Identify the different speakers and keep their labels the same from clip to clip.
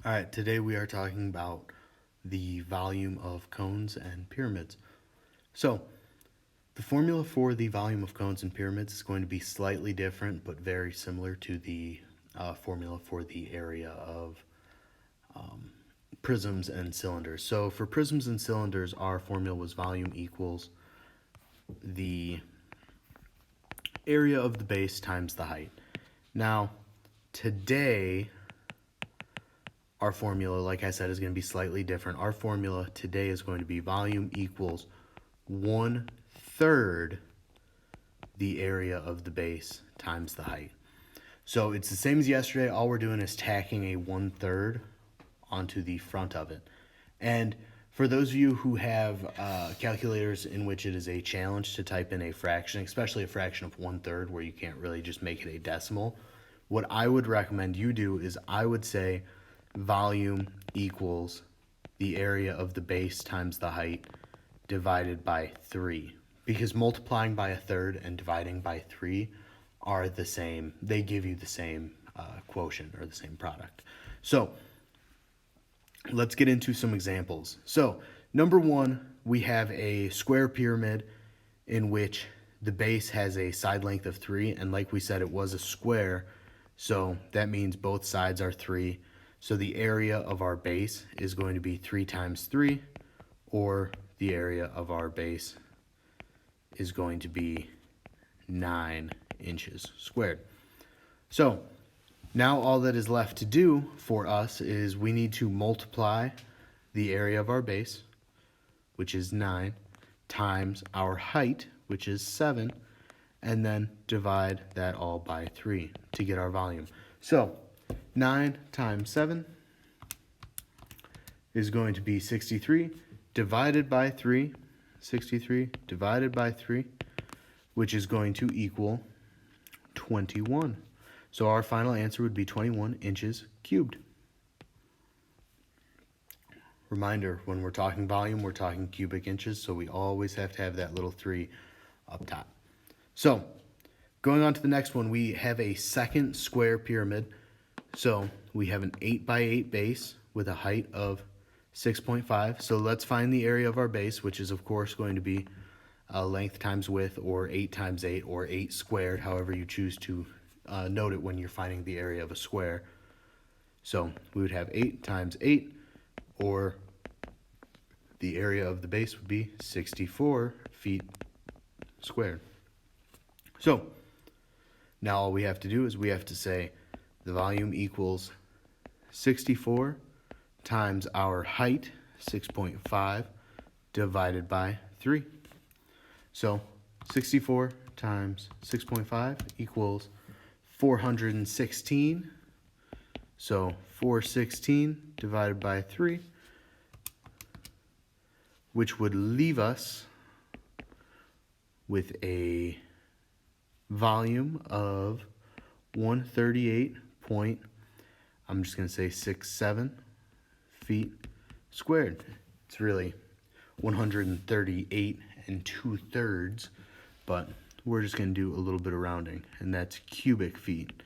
Speaker 1: All right, today we are talking about the volume of cones and pyramids. So, the formula for the volume of cones and pyramids is going to be slightly different, but very similar to the formula for the area of prisms and cylinders. So, for prisms and cylinders, our formula was volume equals the area of the base times the height. Now, today, our formula, like I said, is going to be slightly different. Our formula today is going to be volume equals 1/3 the area of the base times the height. So it's the same as yesterday. All we're doing is tacking a 1/3 onto the front of it. And for those of you who have calculators in which it is a challenge to type in a fraction, especially a fraction of 1/3 where you can't really just make it a decimal, what I would recommend you do is I would say volume equals the area of the base times the height divided by 3. Because multiplying by 1/3 and dividing by 3 are the same. They give you the same quotient or the same product. So let's get into some examples. So number one, we have a square pyramid in which the base has a side length of 3. And like we said, it was a square. So that means both sides are 3. So the area of our base is going to be 3 times 3, or the area of our base is going to be 9 inches squared. So now all that is left to do for us is we need to multiply the area of our base, which is 9, times our height, which is 7, and then divide that all by 3 to get our volume. So 9 times 7 is going to be 63 divided by 3, 63 divided by 3, which is going to equal 21. So our final answer would be 21 inches cubed. Reminder, when we're talking volume, we're talking cubic inches, so we always have to have that little 3 up top. So going on to the next one, we have a second square pyramid. So we have an 8 by 8 base with a height of 6.5. So let's find the area of our base, which is of course going to be length times width, or 8 times 8, or 8 squared, however you choose to note it when you're finding the area of a square. So we would have 8 times 8, or the area of the base would be 64 feet squared. So now all we have to do is we have to say the volume equals 64 times our height, 6.5, divided by 3. So 64 times 6.5 equals 416. So 416 divided by 3, which would leave us with a volume of 138 point, I'm just going to say 67 feet squared. It's really 138 and 2/3, but we're just going to do a little bit of rounding, and that's cubic feet.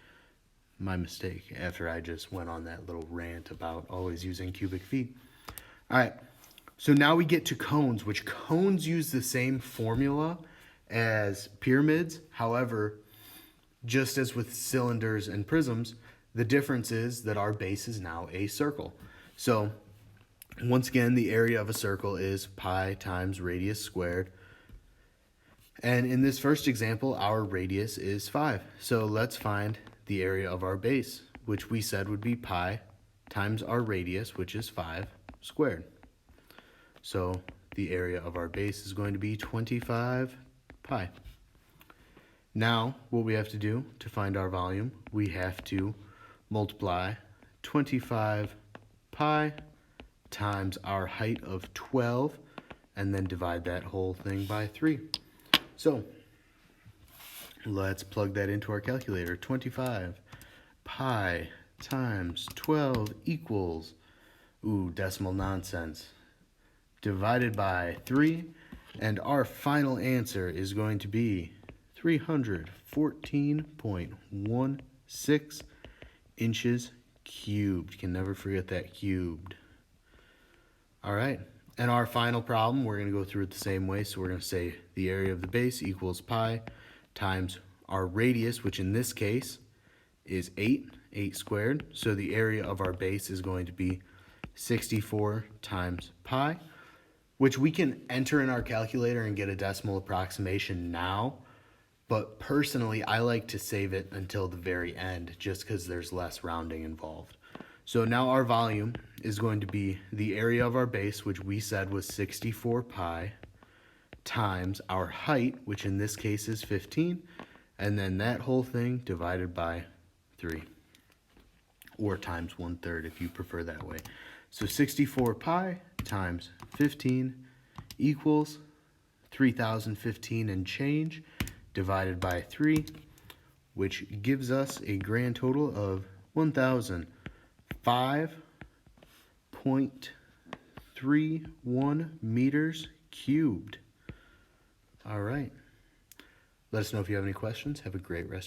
Speaker 1: My mistake after I just went on that little rant about always using cubic feet. All right, so now we get to cones, which cones use the same formula as pyramids. However, just as with cylinders and prisms, the difference is that our base is now a circle. So once again, the area of a circle is pi times radius squared. And in this first example, our radius is 5. So let's find the area of our base, which we said would be pi times our radius, which is 5, squared. So the area of our base is going to be 25 pi. Now, what we have to do to find our volume, we have to multiply 25 pi times our height of 12, and then divide that whole thing by 3. So let's plug that into our calculator. 25 pi times 12 equals, decimal nonsense, divided by 3, and our final answer is going to be 314.16 inches cubed. You can never forget that, cubed. All right, and our final problem, we're going to go through it the same way. So we're going to say the area of the base equals pi times our radius, which in this case is 8 squared. So the area of our base is going to be 64 times pi, which we can enter in our calculator and get a decimal approximation now. But personally, I like to save it until the very end just because there's less rounding involved. So now our volume is going to be the area of our base, which we said was 64 pi, times our height, which in this case is 15, and then that whole thing divided by 3, or times 1/3 if you prefer that way. So 64 pi times 15 equals 3,015 and change divided by 3, which gives us a grand total of 1,005.31 meters cubed. All right. Let us know if you have any questions. Have a great rest.